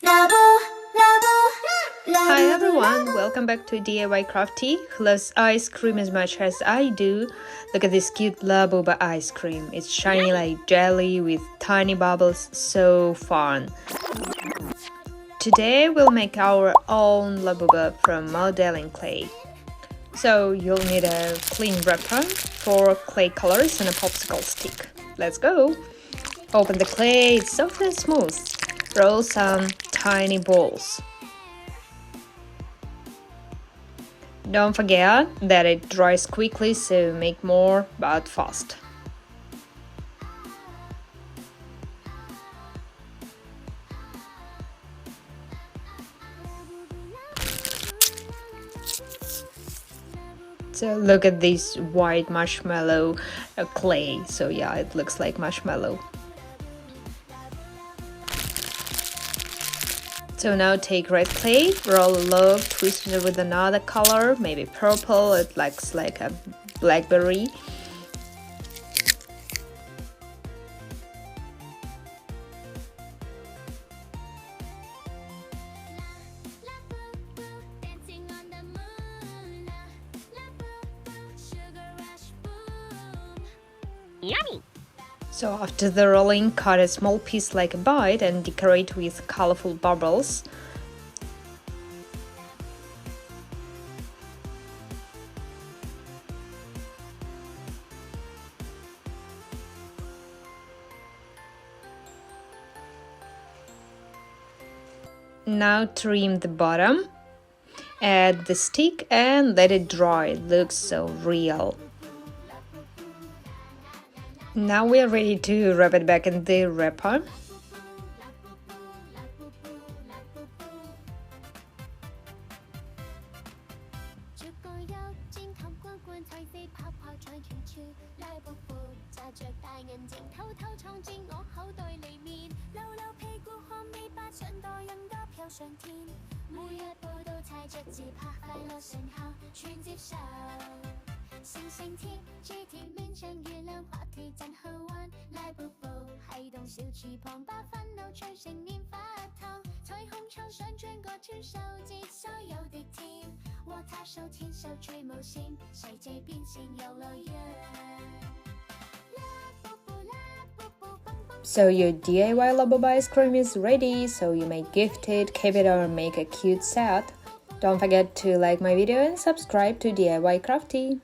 Hi everyone, welcome back to DIY Crafty, who loves ice cream as much as I do. Look at this cute Labubu ice cream. It's shiny like jelly with tiny bubbles, so fun. Today we'll make our own Labubu from modeling clay. So you'll need a clean wrapper, 4 clay colors and a popsicle stick. Let's go! Open the clay, it's soft and smooth. Roll some tiny balls. Don't forget that it dries quickly, so make more but fast. So look at this white marshmallow clay. So yeah, it looks like marshmallow. So now take red clay, roll a loaf, twist it with another color, maybe purple, it looks like a blackberry. Yummy! So after the rolling, cut a small piece like a bite and decorate with colorful bubbles. Now trim the bottom, add the stick and let it dry. It looks so real. Now we are ready to wrap it back in the wrapper. So your DIY Labubu ice cream is ready, so you may gift it, keep it, or make a cute set. Don't forget to like my video and subscribe to DIY Crafty.